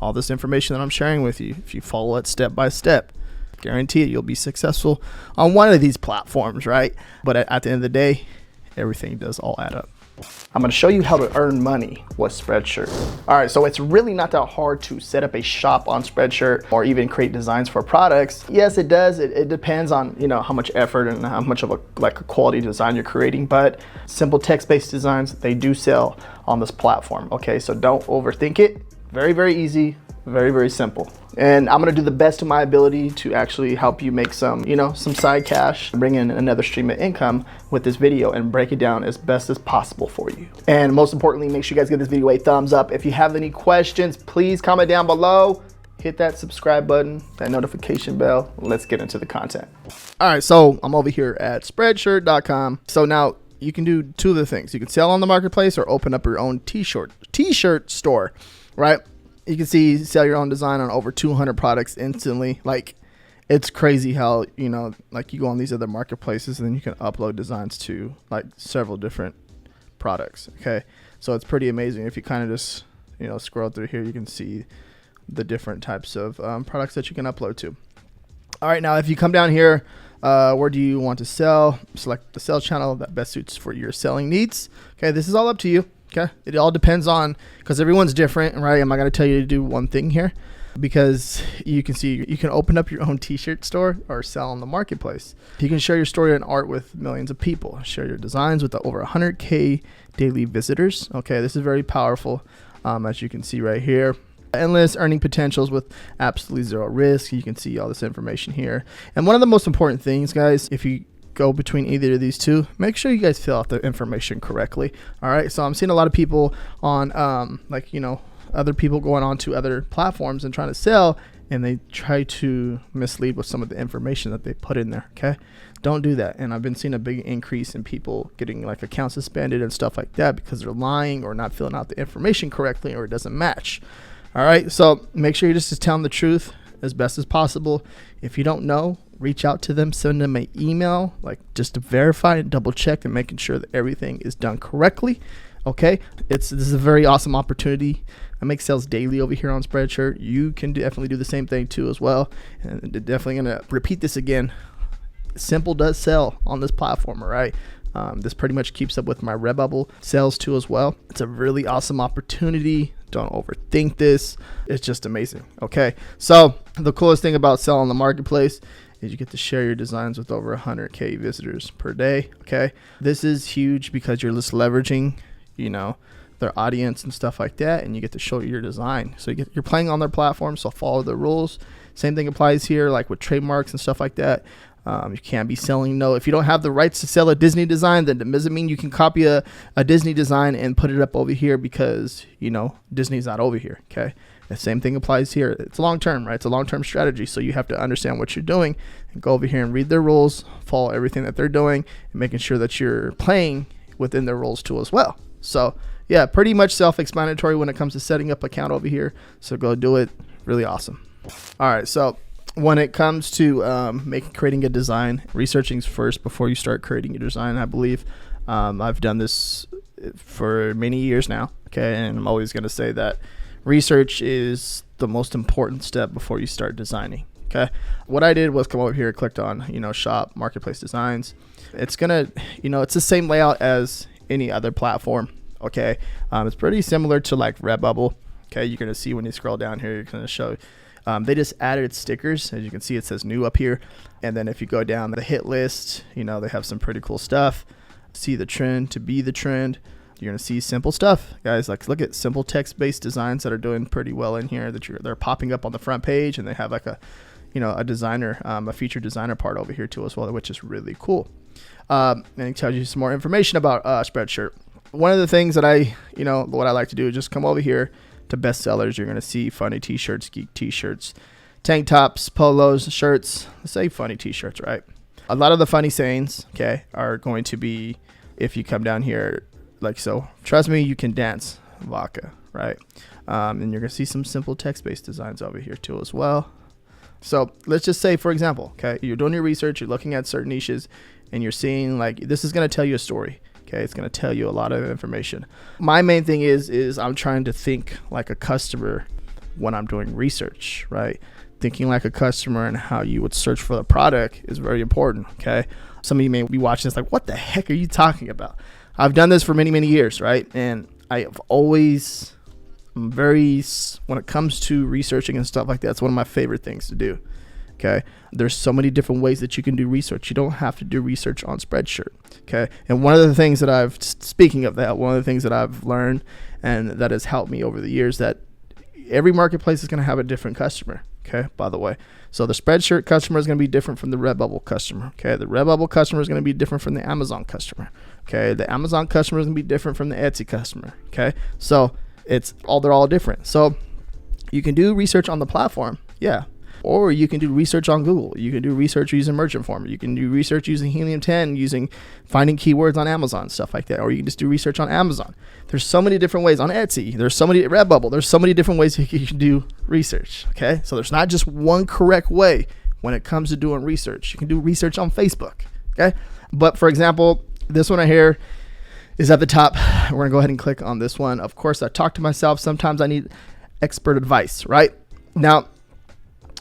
all this information that I'm sharing with you, if you follow it step by step, guarantee it, you'll be successful on one of these platforms, right? But at the end of the day, everything does all add up. I'm going to show you how to earn money with Spreadshirt. All right, so it's really not that hard to set up a shop on Spreadshirt or even create designs for products. Yes, it does. It depends on, you know, how much effort and how much of a quality design you're creating, but simple text-based designs, they do sell on this platform. Okay, so don't overthink it. Very, very easy. Very, very simple. And I'm gonna do the best of my ability to actually help you make some, you know, some side cash, bring in another stream of income with this video and break it down as best as possible for you. And most importantly, make sure you guys give this video a thumbs up. If you have any questions, please comment down below. Hit that subscribe button, that notification bell. Let's get into the content. All right, so I'm over here at Spreadshirt.com. So now you can do two of the things. You can sell on the marketplace or open up your own t-shirt store, right? You can see sell your own design on over 200 products instantly. Like, it's crazy how, you know, like you go on these other marketplaces and then you can upload designs to like several different products. Okay, so it's pretty amazing. If you kind of just, you know, scroll through here, you can see the different types of products that you can upload to. All right, now if you come down here, where do you want to sell? Select the sell channel that best suits for your selling needs. Okay, this is all up to you. Okay, it all depends on, because everyone's different, right? I'm not going to tell you to do one thing here, because you can see you can open up your own t-shirt store or sell on the marketplace. You can share your story and art with millions of people. Share your designs with over 100K daily visitors. Okay, this is very powerful, as you can see right here. Endless earning potentials with absolutely zero risk. You can see all this information here. And one of the most important things, guys, if you go between either of these two, make sure you guys fill out the information correctly. All right, so I'm seeing a lot of people on like, you know, other people going on to other platforms and trying to sell, and they try to mislead with some of the information that they put in there. Okay, don't do that. And I've been seeing a big increase in people getting like accounts suspended and stuff like that because they're lying or not filling out the information correctly, or it doesn't match. All right, so make sure you just tell them the truth as best as possible. If you don't know, reach out to them, send them an email, like just to verify and double check and making sure that everything is done correctly. Okay, this is a very awesome opportunity. I make sales daily over here on Spreadshirt. You can definitely do the same thing too as well. And definitely gonna repeat this again. Simple does sell on this platform, all right? This pretty much keeps up with my Redbubble sales too as well. It's a really awesome opportunity. Don't overthink this. It's just amazing. Okay, so the coolest thing about selling on the marketplace is you get to share your designs with over 100K visitors per day. Okay, this is huge because you're just leveraging, you know, their audience and stuff like that, and you get to show your design. So you're playing on their platform, so follow the rules. Same thing applies here, like with trademarks and stuff like that. You can't be selling, no, if you don't have the rights to sell a Disney design, then it doesn't mean you can copy a Disney design and put it up over here because, you know, Disney's not over here. Okay, the same thing applies here. It's long term, right? It's a long-term strategy, so you have to understand what you're doing and go over here and read their rules, follow everything that they're doing, and making sure that you're playing within their rules too as well. So yeah, pretty much self-explanatory when it comes to setting up an account over here, so go do it. Really awesome. All right, so when it comes to creating a design, researching first before you start creating your design. I believe I've done this for many years now. Okay, and I'm always going to say that research is the most important step before you start designing. Okay, what I did was come over here, clicked on, you know, shop marketplace designs. It's gonna, you know, it's the same layout as any other platform. Okay, it's pretty similar to like Redbubble. Okay, you're gonna see when you scroll down here, you're gonna show. They just added stickers. As you can see, it says new up here. And then if you go down the hit list, you know, they have some pretty cool stuff. See the trend to be the trend. You're going to see simple stuff, guys. Like, look at simple text-based designs that are doing pretty well in here that they're popping up on the front page. And they have like a, you know, a designer, a featured designer part over here too as well, which is really cool. And it tells you some more information about Spreadshirt. One of the things that what I like to do is just come over here to best sellers. You're going to see funny t-shirts, geek t-shirts, tank tops, polos, shirts. Let's say funny t-shirts, right? A lot of the funny sayings, okay, are going to be, if you come down here, like so, trust me, you can dance, vodka, right? And you're going to see some simple text-based designs over here too as well. So let's just say, for example, okay, you're doing your research, you're looking at certain niches, and you're seeing like, this is going to tell you a story. Okay, it's going to tell you a lot of information. My main thing is I'm trying to think like a customer when I'm doing research, right? Thinking like a customer and how you would search for the product is very important, okay? Some of you may be watching this like, what the heck are you talking about? I've done this for many, many years, right? And I have always, when it comes to researching and stuff like that, it's one of my favorite things to do, okay? There's so many different ways that you can do research. You don't have to do research on Spreadshirt, okay? And one of the things that one of the things that I've learned and that has helped me over the years, that every marketplace is going to have a different customer, okay, by the way. So the Spreadshirt customer is going to be different from the Redbubble customer, okay? The Redbubble customer is going to be different from the Amazon customer, okay? The Amazon customer is going to be different from the Etsy customer, okay? So they're all different. So you can do research on the platform, yeah. Or you can do research on Google. You can do research using Merchant Form. You can do research using Helium 10, finding keywords on Amazon, stuff like that. Or you can just do research on Amazon. There's so many different ways on Etsy. There's so many Redbubble. There's so many different ways you can do research. Okay, so there's not just one correct way when it comes to doing research. You can do research on Facebook. Okay, but for example, this one right here is at the top. We're gonna go ahead and click on this one. Of course, I talk to myself. Sometimes I need expert advice. Right now,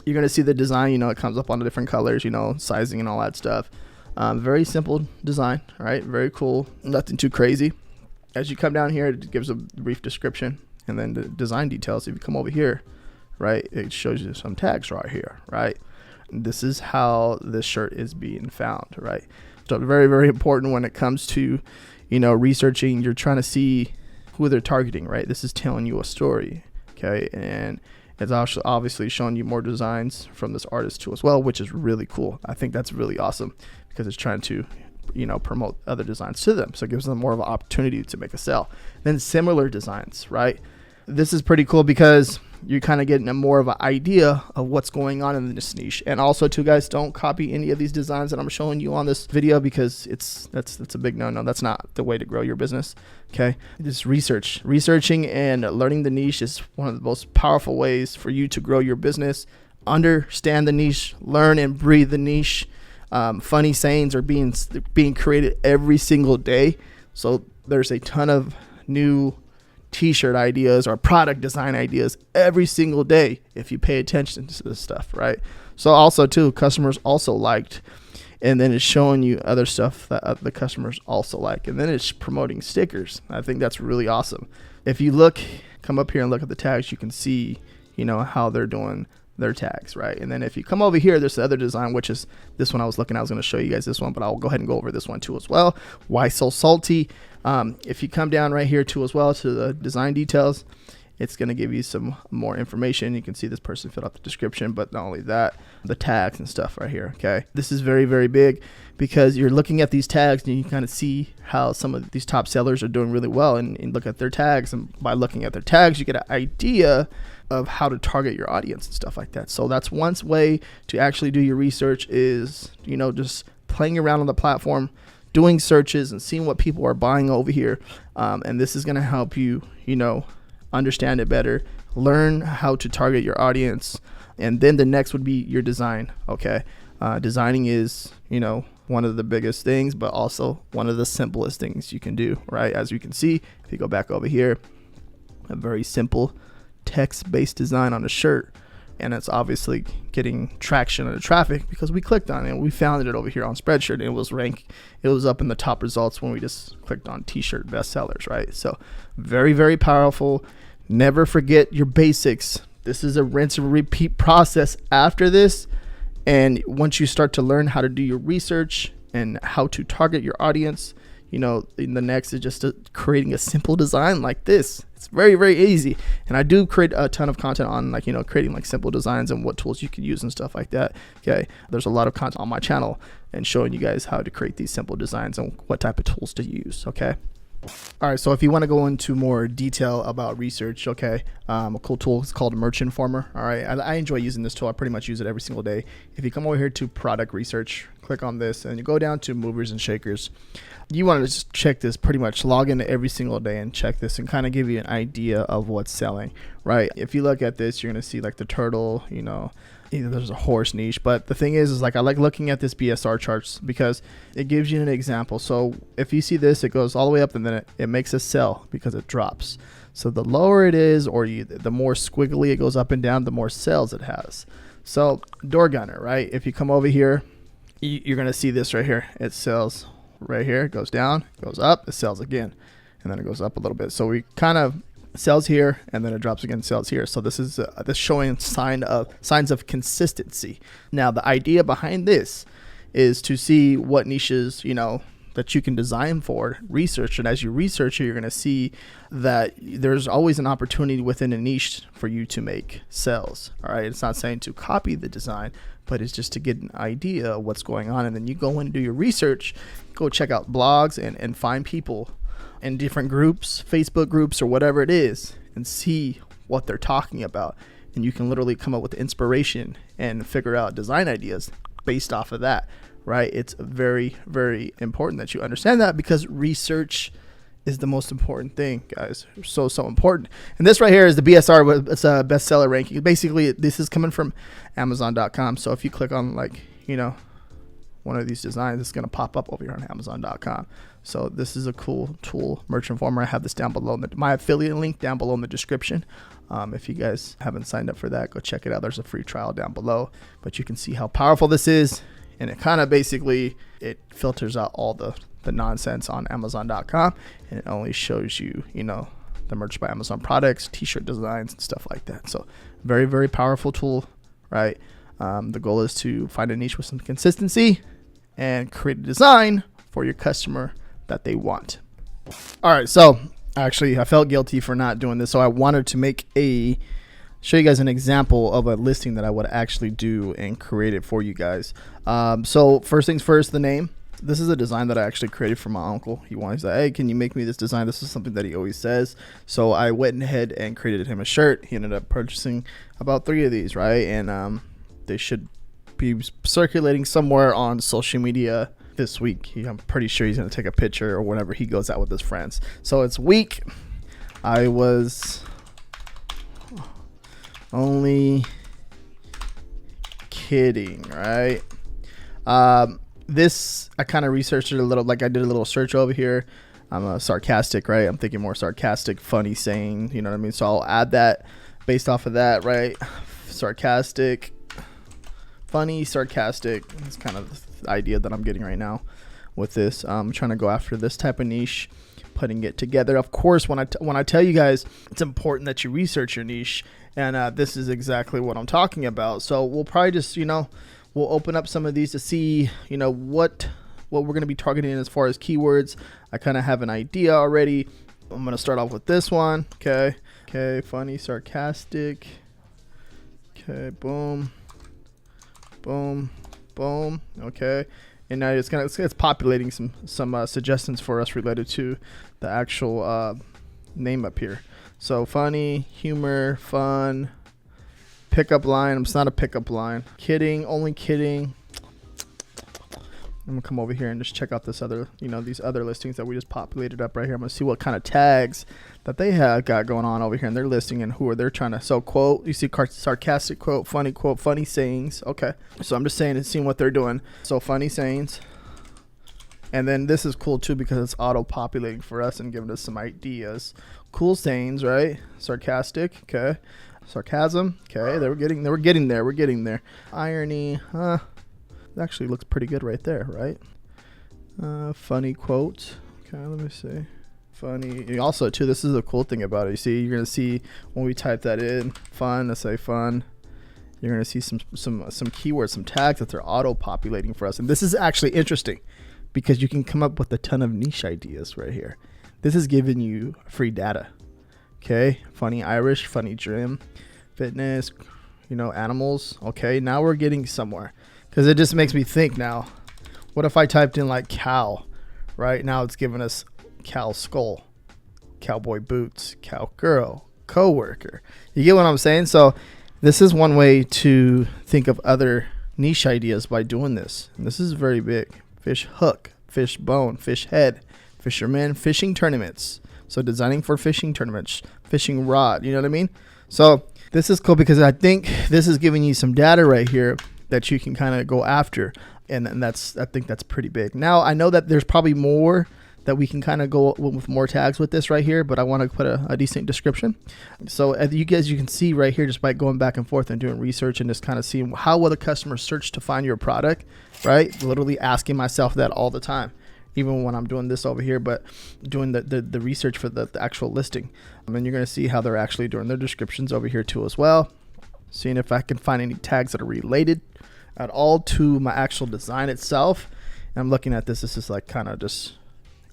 you're going to see the design, it comes up on the different colors, sizing and all that stuff. Very simple design, right? Very cool. Nothing too crazy. As you come down here, it gives a brief description and then the design details. If you come over here, right, it shows you some tags right here, right? This is how this shirt is being found, right? So very, very important when it comes to, researching. You're trying to see who they're targeting, right? This is telling you a story, okay? And it's also obviously showing you more designs from this artist too as well, which is really cool. I think that's really awesome because it's trying to, promote other designs to them. So it gives them more of an opportunity to make a sale. Then similar designs, right? This is pretty cool because you're kind of getting a more of an idea of what's going on in this niche. And also too, guys, don't copy any of these designs that I'm showing you on this video because that's a big no-no. That's not the way to grow your business. Okay, just researching and learning the niche is one of the most powerful ways for you to grow your business. Understand the niche, learn and breathe the niche. Funny sayings are being created every single day. So there's a ton of new t-shirt ideas or product design ideas every single day if you pay attention to this stuff, right? So also too, customers also liked, and then it's showing you other stuff that the customers also like, and then it's promoting stickers. I think that's really awesome. If you come up here and look at the tags, you can see how they're doing their tags, right? And then if you come over here, there's the other design, which is this one I was going to show you guys this one, but I'll go ahead and go over this one too as well. Why so salty? If you come down right here too as well to the design details, it's going to give you some more information. You can see this person filled out the description, but not only that, the tags and stuff right here. Okay, this is very, very big because you're looking at these tags and you kind of see how some of these top sellers are doing really well, and look at their tags, and by looking at their tags you get an idea of how to target your audience and stuff like that. So that's one way to actually do your research is, just playing around on the platform, doing searches and seeing what people are buying over here. And this is going to help you, understand it better, learn how to target your audience. And then the next would be your design. Okay. Designing is, one of the biggest things, but also one of the simplest things you can do, right? As you can see, if you go back over here, a very simple text-based design on a shirt, and it's obviously getting traction in the traffic because we clicked on it and we found it over here on Spreadshirt, and it was up in the top results when we just clicked on t-shirt bestsellers, right? So very, very powerful. Never forget your basics. This is a rinse and repeat process after this, and once you start to learn how to do your research and how to target your audience, in the next is just creating a simple design like this. It's very, very easy. And I do create a ton of content on creating simple designs and what tools you can use and stuff like that. Okay. There's a lot of content on my channel and showing you guys how to create these simple designs and what type of tools to use. Okay. All right, so if you want to go into more detail about research, okay, a cool tool is called Merchant Former. All right, I enjoy using this tool. I pretty much use it every single day. If you come over here to product research, click on this, and you go down to movers and shakers. You want to just check this, pretty much log in every single day and check this and kind of give you an idea of what's selling, right? If you look at this, you're going to see the turtle, there's a horse niche, but the thing is I like looking at this BSR charts because it gives you an example. So if you see this, it goes all the way up and then it makes a sell because it drops. So the lower it is, or the more squiggly it goes up and down, the more cells it has. So door gunner, right? If you come over here, you're going to see this right here. It sells right here, it goes down, goes up, it sells again, and then it goes up a little bit. So we kind of sells here, and then it drops again, sells here. So this is this showing signs of consistency. Now the idea behind this is to see what niches, that you can design for, research. And as you research it, you're going to see that there's always an opportunity within a niche for you to make sales. All right. It's not saying to copy the design, but it's just to get an idea of what's going on. And then you go in and do your research, go check out blogs and find people in different groups, Facebook groups or whatever it is, and see what they're talking about. And you can literally come up with inspiration and figure out design ideas based off of that. Right? It's very, very important that you understand that, because research is the most important thing, guys. So important. And this right here is the BSR. It's a bestseller ranking. Basically, this is coming from Amazon.com. So if you click on one of these designs, it's going to pop up over here on Amazon.com. So this is a cool tool, Merch Informer. I have this down below, my affiliate link down below in the description. If you guys haven't signed up for that, go check it out. There's a free trial down below, but you can see how powerful this is. And it kind of basically, it filters out all the nonsense on Amazon.com, and it only shows you, the Merch by Amazon products, t-shirt designs, and stuff like that. So very, very powerful tool, right? The goal is to find a niche with some consistency and create a design for your customer that they want. All right. So actually, I felt guilty for not doing this. So I wanted to show you guys an example of a listing that I would actually do and create it for you guys. So first things first, the name. This is a design that I actually created for my uncle. He's like, hey, can you make me this design? This is something that he always says. So I went ahead and created him a shirt. He ended up purchasing about 3 of these, right? And they should be circulating somewhere on social media this week. I'm pretty sure he's going to take a picture or whenever he goes out with his friends. So it's week. I was only kidding, right? This, I kind of researched it a little, like I did a little search over here. I'm sarcastic, right? I'm thinking more sarcastic, funny saying, you know what I mean? So I'll add that based off of that, right? Sarcastic, funny, sarcastic. That's kind of the idea that I'm getting right now with this. I'm trying to go after this type of niche, putting it together. Of course, when I tell you guys, it's important that you research your niche, and this is exactly what I'm talking about. So we'll probably just, we'll open up some of these to see, what we're going to be targeting as far as keywords. I kind of have an idea already. I'm going to start off with this one. Okay, funny, sarcastic. Okay, boom, boom, boom. Okay. And now it's populating some suggestions for us related to the actual name up here. So funny, humor, fun, pickup line. It's not a pickup line. Kidding, only kidding. I'm gonna come over here and just check out this other, these other listings that we just populated up right here. I'm gonna see what kind of tags that they have got going on over here in their listing and who are they're trying to. So quote, you see sarcastic quote, funny sayings. Okay, so I'm just saying and seeing what they're doing. So funny sayings, and then this is cool too because it's auto populating for us and giving us some ideas. Cool sayings, right? Sarcastic, okay. Sarcasm, okay. We're getting there. Irony, it actually looks pretty good right there, right? Funny quote. Okay, let me see. Funny. Also, too, this is a cool thing about it. You see, you're gonna see when we type that in, fun. Let's say fun. You're gonna see some keywords, some tags that they're auto populating for us. And this is actually interesting because you can come up with a ton of niche ideas right here. This is giving you free data. Okay, funny Irish, funny gym, fitness, animals. Okay, now we're getting somewhere. Because it just makes me think now, what if I typed in like cow, right? Now it's giving us cow skull, cowboy boots, cowgirl, coworker. You get what I'm saying? So this is one way to think of other niche ideas by doing this. And this is very big. Fish hook, fish bone, fish head, fisherman, fishing tournaments. So designing for fishing tournaments, fishing rod, you know what I mean? So this is cool because I think this is giving you some data right here that you can kind of go after. And I think that's pretty big. Now, I know that there's probably more that we can kind of go with more tags with this right here, but I want to put a decent description. So as you can see right here, just by going back and forth and doing research and just kind of seeing how will the customer search to find your product, right? Literally asking myself that all the time, even when I'm doing this over here, but doing the research for the actual listing. And you're going to see how they're actually doing their descriptions over here too as well. Seeing if I can find any tags that are related at all to my actual design itself. And I'm looking at this is like kind of just,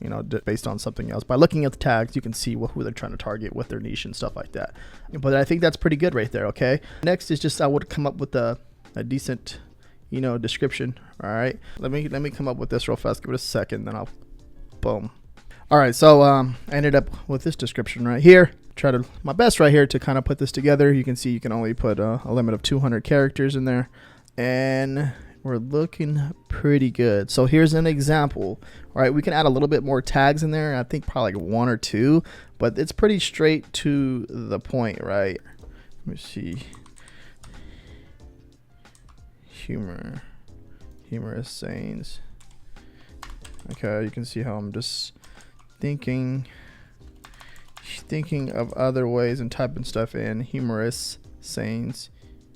you know, based on something else. By looking at the tags, you can see who they're trying to target with their niche and stuff like that. But I think that's pretty good right there. Okay. Next is just I would come up with a decent, you know, description. All right. Let me come up with this real fast. Give it a second, then I'll boom. All right. So I ended up with this description right here. Try to my best right here to kind of put this together. You can see you can only put a limit of 200 characters in there, and we're looking pretty good. So here's an example. All right, we can add a little bit more tags in there. I think probably like 1 or 2, but it's pretty straight to the point, right? Let me see. Humorous sayings. Okay, you can see how I'm just thinking of other ways and typing stuff in. Humorous sayings,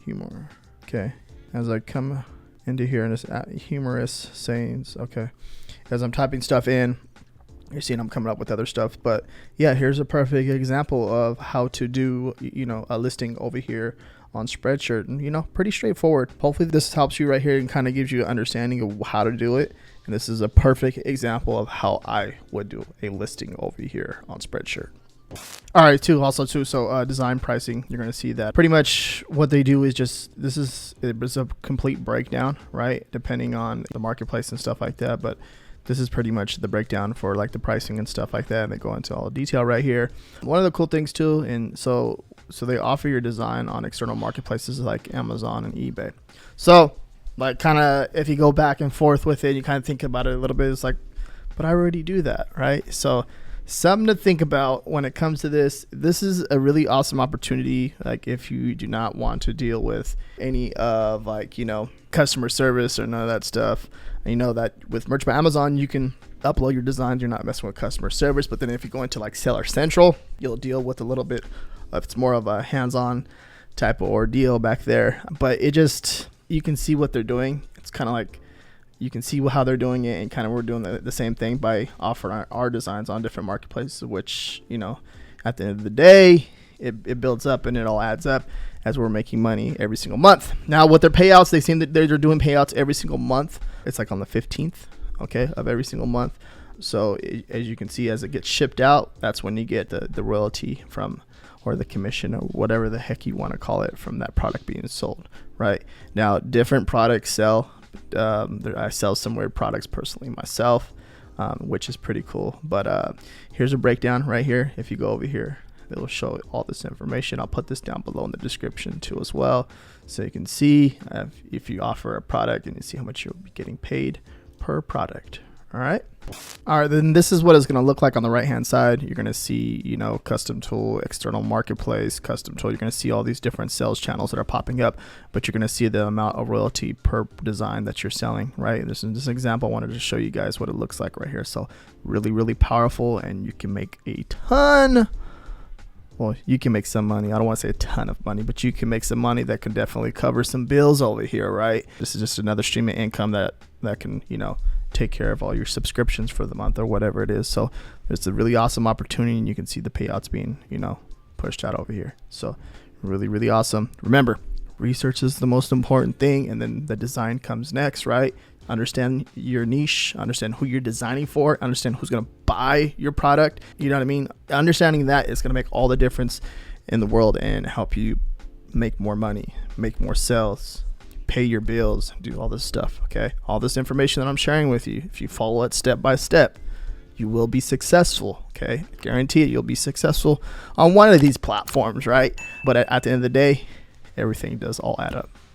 humor. Okay, as I come into here and just humorous sayings. Okay, as I'm typing stuff in, you're seeing I'm coming up with other stuff. But yeah, here's a perfect example of how to do, you know, a listing over here on Spreadshirt, and you know, pretty straightforward. Hopefully this helps you right here and kind of gives you an understanding of how to do it. And this is a perfect example of how I would do a listing over here on Spreadshirt. All right, so design pricing, you're going to see that pretty much what they do is just, it was a complete breakdown, right? Depending on the marketplace and stuff like that. But this is pretty much the breakdown for like the pricing and stuff like that. And they go into all the detail right here. One of the cool things too, and so they offer your design on external marketplaces like Amazon and eBay. So like kind of if you go back and forth with it, you kind of think about it a little bit. It's like, but I already do that, right? So something to think about when it comes to this. This is a really awesome opportunity. Like if you do not want to deal with any of like, you know, customer service or none of that stuff. You know that with Merch by Amazon, you can upload your designs. You're not messing with customer service. But then if you go into like Seller Central, you'll deal with a little bit of, it's more of a hands-on type of ordeal back there. But it just, you can see what they're doing. It's kind of like, you can see how they're doing it, and kind of we're doing the same thing by offering our designs on different marketplaces, which, you know, at the end of the day, it builds up and it all adds up as we're making money every single month. Now with their payouts, they seem that they're doing payouts every single month. It's like on the 15th, okay, of every single month. So as you can see, as it gets shipped out, that's when you get the royalty from, or the commission, or whatever the heck you want to call it, from that product being sold, right? Now different products sell. I sell some weird products personally myself, which is pretty cool. But here's a breakdown right here. If you go over here, it'll show all this information. I'll put this down below in the description too as well, so you can see if you offer a product and you see how much you'll be getting paid per product. All right, then this is what it's going to look like on the right hand side. You're going to see, you know, custom tool, external marketplace, custom tool. You're going to see all these different sales channels that are popping up, but you're going to see the amount of royalty per design that you're selling, right? This is just an example. I wanted to show you guys what it looks like right here. So really powerful, and you can make a ton. Well, you can make some money. I don't want to say a ton of money, but you can make some money that can definitely cover some bills over here, right? This is just another stream of income that can, you know, take care of all your subscriptions for the month or whatever it is. So it's a really awesome opportunity, and you can see the payouts being, you know, pushed out over here. So really awesome. Remember, research is the most important thing, and then the design comes next, right? Understand your niche, understand who you're designing for, understand who's going to buy your product. You know what I mean? Understanding that is going to make all the difference in the world and help you make more money, make more sales, pay your bills, do all this stuff. Okay, all this information that I'm sharing with you, if you follow it step by step, you will be successful. Okay, I guarantee it, you'll be successful on one of these platforms, right? But at the end of the day, everything does all add up.